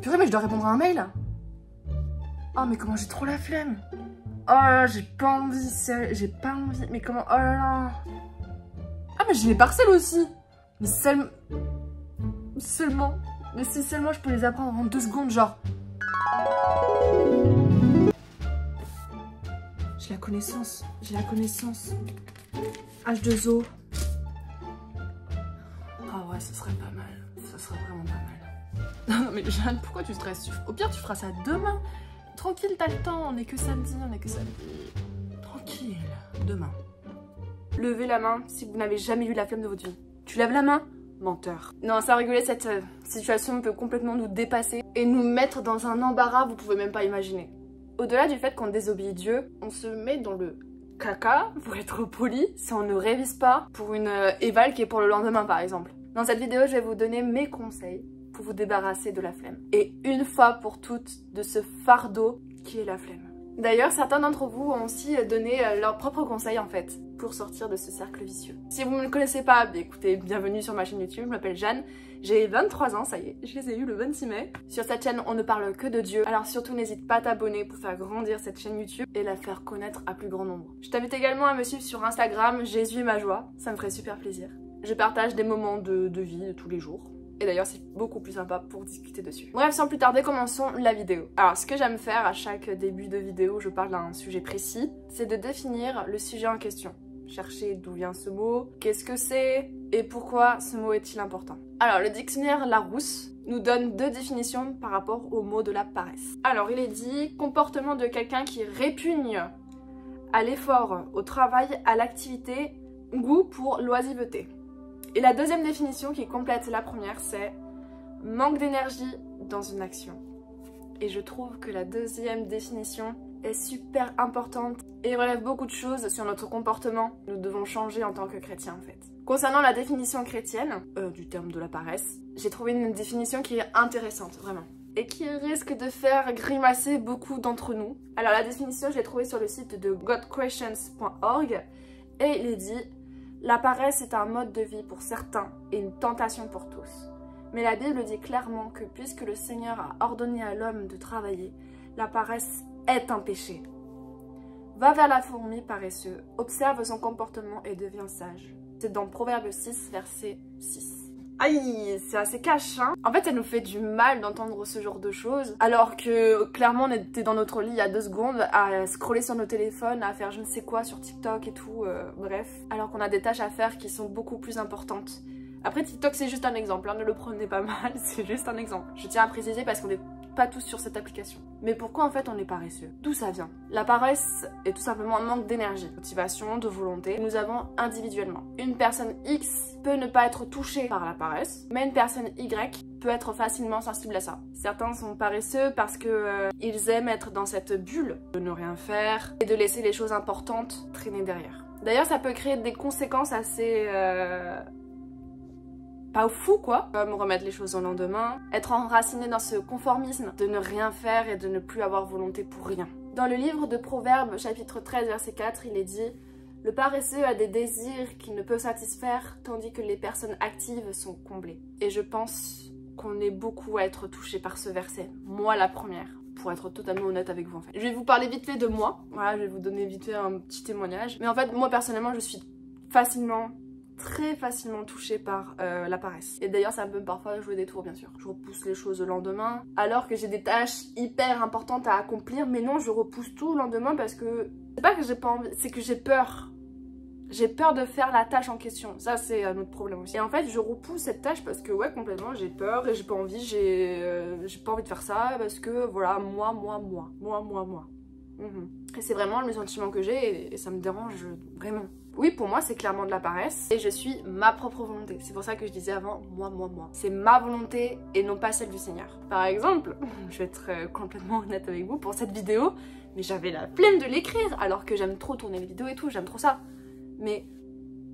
Purée, mais je dois répondre à un mail. Oh, mais comment j'ai trop la flemme. Oh là là, j'ai pas envie, sérieux, j'ai pas envie. Mais comment, oh là là. Ah, mais j'ai les parcelles aussi. Mais seulement. Mais si seulement je peux les apprendre en 2 secondes, genre. J'ai la connaissance. H2O. Ah ouais, ce serait pas mal. Ça serait vraiment pas mal. Non mais Jeanne, pourquoi tu stresses? Au pire, tu feras ça demain. Tranquille, t'as le temps. On n'est que samedi, Tranquille. Demain. Levez la main si vous n'avez jamais eu la flemme de votre vie. Tu lèves la main? Menteur. Non, ça rigoler, cette situation peut complètement nous dépasser et nous mettre dans un embarras, vous pouvez même pas imaginer. Au-delà du fait qu'on désobéit Dieu, on se met dans le caca, pour être poli, si on ne révise pas pour une éval qui est pour le lendemain par exemple. Dans cette vidéo, je vais vous donner mes conseils pour vous débarrasser de la flemme. Et une fois pour toutes, de ce fardeau qui est la flemme. D'ailleurs, certains d'entre vous ont aussi donné leurs propres conseils en fait, pour sortir de ce cercle vicieux. Si vous ne me connaissez pas, écoutez, bienvenue sur ma chaîne YouTube, je m'appelle Jeanne, j'ai 23 ans, ça y est, je les ai eu le 26 mai. Sur cette chaîne, on ne parle que de Dieu, alors surtout n'hésite pas à t'abonner pour faire grandir cette chaîne YouTube et la faire connaître à plus grand nombre. Je t'invite également à me suivre sur Instagram, Jésus est ma joie, ça me ferait super plaisir. Je partage des moments de vie de tous les jours. Et d'ailleurs, c'est beaucoup plus sympa pour discuter dessus. Bref, sans plus tarder, commençons la vidéo. Alors, ce que j'aime faire à chaque début de vidéo, je parle d'un sujet précis, c'est de définir le sujet en question. Chercher d'où vient ce mot, qu'est-ce que c'est, et pourquoi ce mot est-il important. Alors, le dictionnaire Larousse nous donne 2 définitions par rapport au mot de la paresse. Alors, il est dit « comportement de quelqu'un qui répugne à l'effort, au travail, à l'activité, goût pour l'oisiveté ». Et la deuxième définition qui complète la première, c'est manque d'énergie dans une action. Et je trouve que la deuxième définition est super importante et relève beaucoup de choses sur notre comportement. Nous devons changer en tant que chrétiens en fait. Concernant la définition chrétienne du terme de la paresse, j'ai trouvé une définition qui est intéressante, vraiment. Et qui risque de faire grimacer beaucoup d'entre nous. Alors la définition, je l'ai trouvée sur le site de godquestions.org et il est dit: la paresse est un mode de vie pour certains et une tentation pour tous. Mais la Bible dit clairement que puisque le Seigneur a ordonné à l'homme de travailler, la paresse est un péché. Va vers la fourmi paresseux, observe son comportement et deviens sage. C'est dans Proverbe 6, verset 6. Aïe, c'est assez cash, hein. En fait, ça nous fait du mal d'entendre ce genre de choses, alors que clairement on était dans notre lit il y a 2 secondes à scroller sur nos téléphones, à faire je ne sais quoi sur TikTok et tout, bref. Alors qu'on a des tâches à faire qui sont beaucoup plus importantes. Après, TikTok c'est juste un exemple, hein, ne le prenez pas mal, c'est juste un exemple. Je tiens à préciser parce qu'on n'est pas tous sur cette application. Mais pourquoi en fait on est paresseux? D'où ça vient? La paresse est tout simplement un manque d'énergie, de motivation, de volonté que nous avons individuellement. Une personne X peut ne pas être touchée par la paresse, mais une personne Y peut être facilement sensible à ça. Certains sont paresseux parce que ils aiment être dans cette bulle de ne rien faire et de laisser les choses importantes traîner derrière. D'ailleurs, ça peut créer des conséquences assez pas fou quoi, comme remettre les choses au lendemain, être enraciné dans ce conformisme de ne rien faire et de ne plus avoir volonté pour rien. Dans le livre de Proverbes, chapitre 13, verset 4, il est dit: le paresseux a des désirs qu'il ne peut satisfaire, tandis que les personnes actives sont comblées. Et je pense qu'on est beaucoup à être touchés par ce verset, moi la première. Pour être totalement honnête avec vous en fait. Je vais vous parler vite fait de moi, voilà, je vais vous donner vite fait un petit témoignage. Mais en fait, moi personnellement, je suis très facilement touchée par la paresse. Et d'ailleurs ça me peut parfois jouer des tours bien sûr. Je repousse les choses au lendemain alors que j'ai des tâches hyper importantes à accomplir, mais non, je repousse tout au lendemain parce que c'est pas que j'ai pas envie, c'est que j'ai peur. J'ai peur de faire la tâche en question, ça c'est un autre problème aussi. Et en fait je repousse cette tâche parce que ouais, complètement j'ai peur et j'ai pas envie, j'ai pas envie de faire ça parce que voilà, moi. Et c'est vraiment le sentiment que j'ai et ça me dérange vraiment. Oui, pour moi, c'est clairement de la paresse et je suis ma propre volonté. C'est pour ça que je disais avant, moi. C'est ma volonté et non pas celle du Seigneur. Par exemple, je vais être complètement honnête avec vous pour cette vidéo, mais j'avais la flemme de l'écrire alors que j'aime trop tourner les vidéos et tout, j'aime trop ça. Mais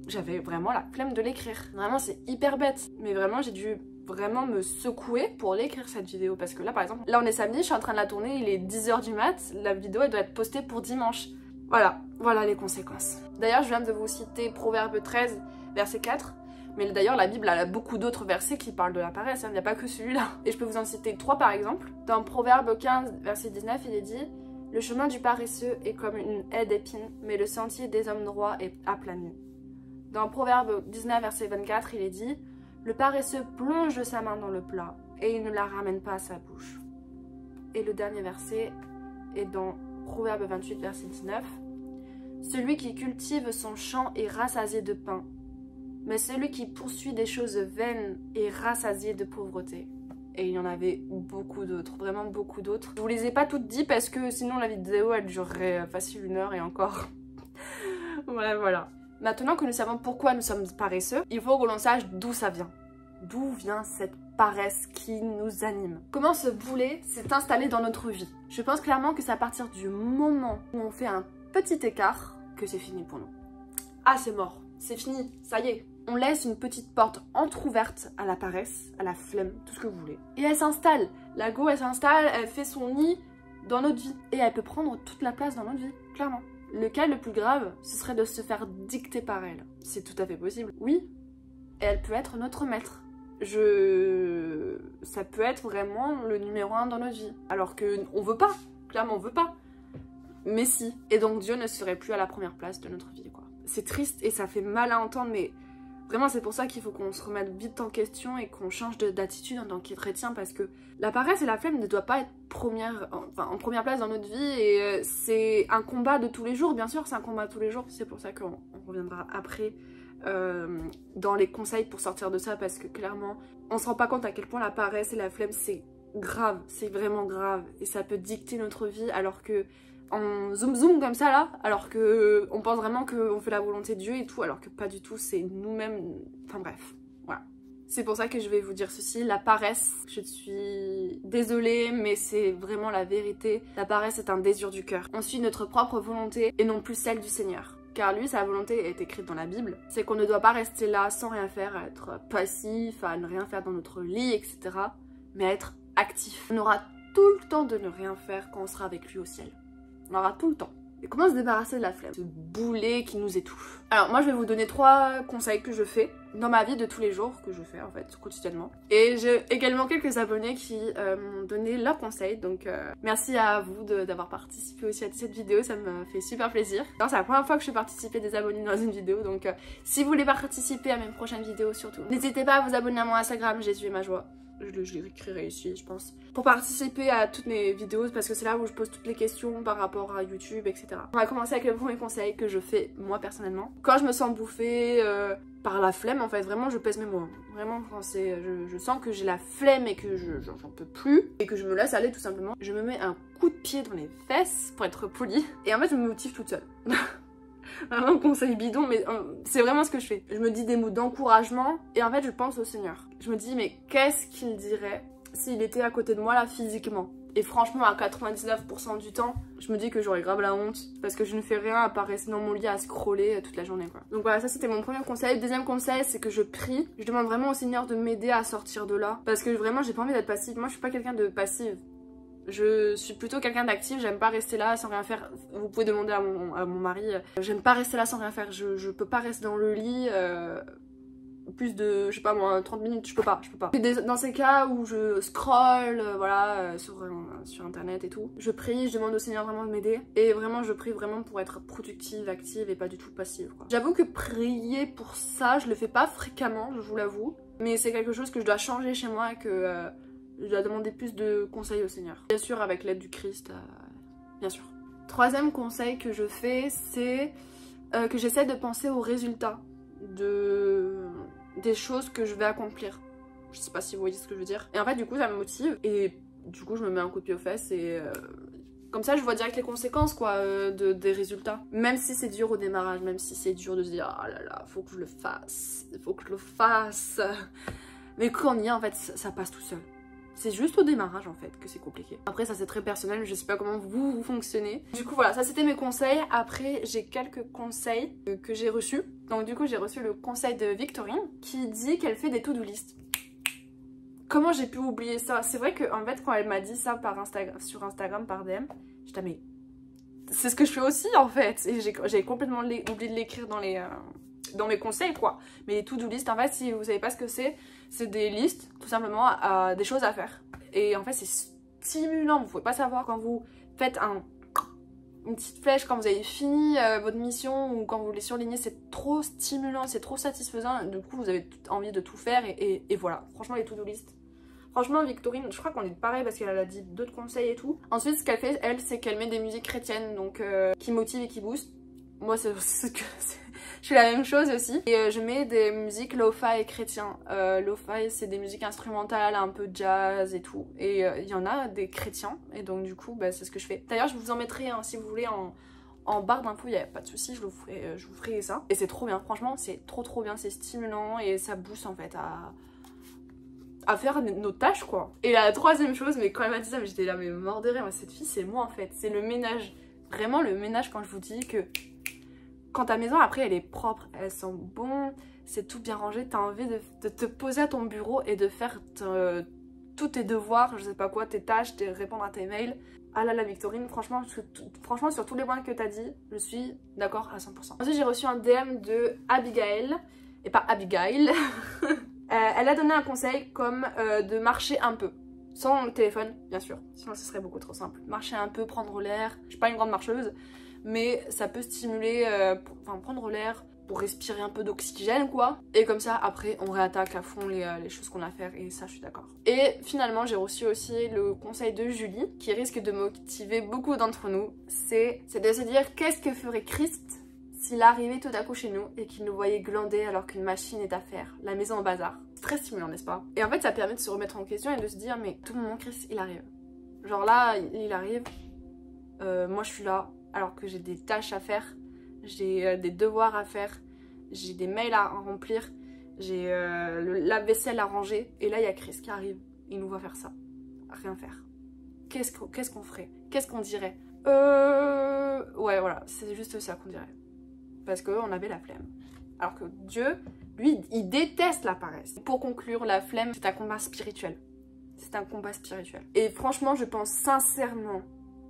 j'avais vraiment la flemme de l'écrire. Vraiment, c'est hyper bête. Mais vraiment, j'ai dû vraiment me secouer pour l'écrire cette vidéo parce que là, par exemple, là on est samedi, je suis en train de la tourner, il est 10h du mat, la vidéo elle doit être postée pour dimanche. Voilà les conséquences. D'ailleurs, je viens de vous citer Proverbe 13, verset 4. Mais d'ailleurs, la Bible a beaucoup d'autres versets qui parlent de la paresse, hein. Il n'y a pas que celui-là. Et je peux vous en citer 3 par exemple. Dans Proverbe 15, verset 19, il est dit « Le chemin du paresseux est comme une haie d'épines, mais le sentier des hommes droits est aplani. » Dans Proverbe 19, verset 24, il est dit « Le paresseux plonge sa main dans le plat, et il ne la ramène pas à sa bouche. » Et le dernier verset est dans Proverbe 28, verset 19. « Celui qui cultive son champ est rassasié de pain, mais celui qui poursuit des choses vaines est rassasié de pauvreté. » Et il y en avait beaucoup d'autres, vraiment beaucoup d'autres. Je vous les ai pas toutes dit parce que sinon la vidéo elle durerait facile 1 heure et encore. Voilà. Maintenant que nous savons pourquoi nous sommes paresseux, il faut que l'on sache d'où ça vient. D'où vient cette paresse qui nous anime? Comment ce boulet s'est installé dans notre vie? Je pense clairement que c'est à partir du moment où on fait un petit écart que c'est fini pour nous. Ah, c'est mort, c'est fini, ça y est. On laisse une petite porte entrouverte à la paresse, à la flemme, tout ce que vous voulez. Et elle s'installe. La go, elle s'installe, elle fait son nid dans notre vie. Et elle peut prendre toute la place dans notre vie, clairement. Le cas le plus grave, ce serait de se faire dicter par elle. C'est tout à fait possible. Oui, et elle peut être notre maître. Ça peut être vraiment le numéro 1 dans notre vie. Alors qu'on veut pas, clairement on veut pas. Mais si. Et donc Dieu ne serait plus à la première place de notre vie, quoi. C'est triste et ça fait mal à entendre, mais vraiment c'est pour ça qu'il faut qu'on se remette vite en question et qu'on change d'attitude en tant que chrétien, parce que la paresse et la flemme ne doivent pas être en première place dans notre vie, et c'est un combat de tous les jours, bien sûr c'est un combat de tous les jours. C'est pour ça qu'on reviendra après dans les conseils pour sortir de ça, parce que clairement on se rend pas compte à quel point la paresse et la flemme c'est grave, c'est vraiment grave, et ça peut dicter notre vie, alors que en zoom comme ça là, alors que on pense vraiment qu'on fait la volonté de Dieu et tout, alors que pas du tout, c'est nous-mêmes, enfin bref, voilà. C'est pour ça que je vais vous dire ceci, la paresse, je suis désolée mais c'est vraiment la vérité, la paresse est un désir du cœur. On suit notre propre volonté et non plus celle du Seigneur. Car lui, sa volonté est écrite dans la Bible, c'est qu'on ne doit pas rester là sans rien faire, à être passif, à ne rien faire dans notre lit, etc. Mais à être actif. On aura tout le temps de ne rien faire quand on sera avec lui au ciel. On aura tout le temps. Et comment se débarrasser de la flemme? Ce boulet qui nous étouffe. Alors moi je vais vous donner 3 conseils que je fais dans ma vie de tous les jours, que je fais en fait quotidiennement. Et j'ai également quelques abonnés qui m'ont donné leurs conseils, donc merci à vous d'avoir participé aussi à cette vidéo, ça me fait super plaisir. C'est la première fois que je fais participer des abonnés dans une vidéo, donc si vous voulez participer à mes prochaines vidéos surtout, n'hésitez pas à vous abonner à mon Instagram, Jésus et ma joie. Je l'écrirai ici, je pense. Pour participer à toutes mes vidéos, parce que c'est là où je pose toutes les questions par rapport à YouTube, etc. On va commencer avec le premier conseil que je fais moi personnellement. Quand je me sens bouffée par la flemme, en fait, vraiment je pèse mes mots. Vraiment, quand je sens que j'ai la flemme et que j'en peux plus, et que je me laisse aller tout simplement, je me mets un coup de pied dans les fesses, pour être polie, et en fait je me motive toute seule. Vraiment conseil bidon, mais c'est vraiment ce que je fais. Je me dis des mots d'encouragement et en fait je pense au Seigneur. Je me dis mais qu'est-ce qu'il dirait s'il était à côté de moi là physiquement? Et franchement à 99% du temps, je me dis que j'aurais grave la honte parce que je ne fais rien à part rester dans mon lit à scroller toute la journée quoi. Donc voilà, ça c'était mon premier conseil. Deuxième conseil, c'est que je prie. Je demande vraiment au Seigneur de m'aider à sortir de là, parce que vraiment j'ai pas envie d'être passive. Moi je suis pas quelqu'un de passive. Je suis plutôt quelqu'un d'actif, j'aime pas rester là sans rien faire. Vous pouvez demander à mon mari, j'aime pas rester là sans rien faire, je peux pas rester dans le lit plus de, je sais pas moi, 30 minutes, je peux pas. Dans ces cas où je scroll, voilà, sur internet et tout, je prie, je demande au Seigneur vraiment de m'aider, et vraiment je prie vraiment pour être productive, active et pas du tout passive quoi. J'avoue que prier pour ça, je le fais pas fréquemment, je vous l'avoue, mais c'est quelque chose que je dois changer chez moi et que je dois demander plus de conseils au Seigneur. Bien sûr avec l'aide du Christ, bien sûr. Troisième conseil que je fais, c'est que j'essaie de penser aux résultats des choses que je vais accomplir. Je sais pas si vous voyez ce que je veux dire. Et en fait du coup ça me motive et du coup je me mets un coup de pied aux fesses et comme ça je vois direct les conséquences quoi des résultats. Même si c'est dur au démarrage, même si c'est dur de se dire oh là là faut que je le fasse, faut que je le fasse. Mais quand on y est en fait ça passe tout seul. C'est juste au démarrage en fait que c'est compliqué. Après ça c'est très personnel, je sais pas comment vous fonctionnez. Du coup voilà, ça c'était mes conseils. Après j'ai quelques conseils que j'ai reçus. Donc du coup j'ai reçu le conseil de Victorine qui dit qu'elle fait des to-do list. Comment j'ai pu oublier ça? C'est vrai que en fait quand elle m'a dit ça sur Instagram par DM, j'étais mais c'est ce que je fais aussi en fait. Et j'ai complètement oublié de l'écrire dans les dans mes conseils quoi. Mais les to-do list en fait, si vous savez pas ce que c'est des listes tout simplement des choses à faire. Et en fait c'est stimulant, vous pouvez pas savoir quand vous faites une petite flèche, quand vous avez fini votre mission ou quand vous voulez surligner, c'est trop stimulant, c'est trop satisfaisant, du coup vous avez envie de tout faire et voilà, franchement les to-do list. Franchement Victorine, je crois qu'on est pareil parce qu'elle a dit d'autres conseils et tout. Ensuite ce qu'elle fait elle, c'est qu'elle met des musiques chrétiennes donc qui motivent et qui boostent. Moi je fais la même chose aussi. Et je mets des musiques lo-fi chrétiens. Lo-fi c'est des musiques instrumentales, un peu jazz et tout. Et il y en a des chrétiens. Et donc du coup bah, c'est ce que je fais. D'ailleurs je vous en mettrai si vous voulez en barre d'infos, il n'y a pas de souci, je vous ferai ça. Et c'est trop bien, franchement c'est trop bien, c'est stimulant et ça booste en fait à faire nos tâches quoi. Et la troisième chose, mais quand elle m'a dit ça, j'étais là mais mort de rire, cette fille c'est moi en fait, c'est le ménage. Vraiment le ménage quand je vous dis que quand ta maison après elle est propre, elle sent bon, c'est tout bien rangé, t'as envie de te poser à ton bureau et de faire tous tes devoirs, je sais pas quoi, tes tâches, de répondre à tes mails. Ah là là Victorine, franchement sur tous les points que t'as dit, je suis d'accord à 100%. Ensuite j'ai reçu un DM de Abigail, et pas Abigail. Elle a donné un conseil comme de marcher un peu. Sans le téléphone, bien sûr, sinon ce serait beaucoup trop simple. Marcher un peu, prendre l'air. Je suis pas une grande marcheuse, mais ça peut stimuler, prendre l'air pour respirer un peu d'oxygène quoi. Et comme ça, après, on réattaque à fond les choses qu'on a à faire et ça, je suis d'accord. Et finalement, j'ai reçu aussi le conseil de Julie, qui risque de motiver beaucoup d'entre nous. C'est de se dire, qu'est-ce que ferait Christ s'il arrivait tout à coup chez nous et qu'il nous voyait glander alors qu'une machine est à faire, la maison au bazar. C'est très stimulant, n'est-ce pas? Et en fait, ça permet de se remettre en question et de se dire, mais tout le monde, Christ, il arrive. Genre là, il arrive, moi je suis là, alors que j'ai des tâches à faire, j'ai des devoirs à faire, j'ai des mails à remplir, j'ai la vaisselle à ranger, et là il y a Christ qui arrive, il nous voit faire ça, rien faire. Qu'est-ce qu'on ferait? Qu'est-ce qu'on dirait? Ouais voilà, c'est juste ça qu'on dirait. Parce qu'on avait la flemme. Alors que Dieu, lui, il déteste la paresse. Pour conclure, la flemme, c'est un combat spirituel. C'est un combat spirituel. Et franchement, je pense sincèrement,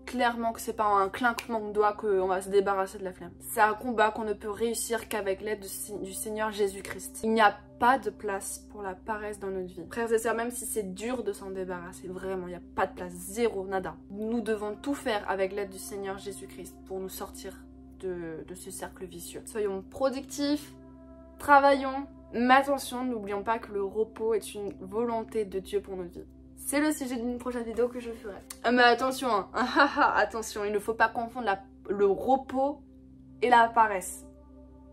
clairement que c'est pas un clinquement de doigts qu'on va se débarrasser de la flemme. C'est un combat qu'on ne peut réussir qu'avec l'aide du Seigneur Jésus-Christ. Il n'y a pas de place pour la paresse dans notre vie. Frères et sœurs, même si c'est dur de s'en débarrasser, vraiment, il n'y a pas de place, zéro, nada. Nous devons tout faire avec l'aide du Seigneur Jésus-Christ pour nous sortir de ce cercle vicieux. Soyons productifs, travaillons, mais attention, n'oublions pas que le repos est une volonté de Dieu pour notre vie. C'est le sujet d'une prochaine vidéo que je ferai. Mais attention, hein. Attention, il ne faut pas confondre le repos et la paresse.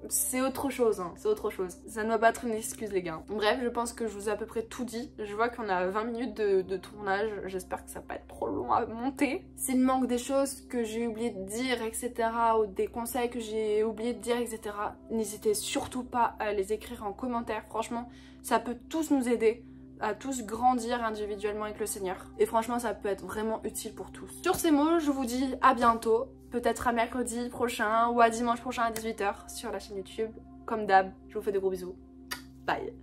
C'est autre chose, hein. C'est autre chose. Ça ne doit pas être une excuse les gars. Bref, je pense que je vous ai à peu près tout dit. Je vois qu'on a 20 minutes de tournage. J'espère que ça va pas être trop long à monter. S'il manque des choses que j'ai oublié de dire, etc. ou des conseils que j'ai oublié de dire, etc. n'hésitez surtout pas à les écrire en commentaire. Franchement, ça peut tous nous aider à tous grandir individuellement avec le Seigneur. Et franchement, ça peut être vraiment utile pour tous. Sur ces mots, je vous dis à bientôt. Peut-être à mercredi prochain ou à dimanche prochain à 18 h sur la chaîne YouTube. Comme d'hab, je vous fais de gros bisous. Bye.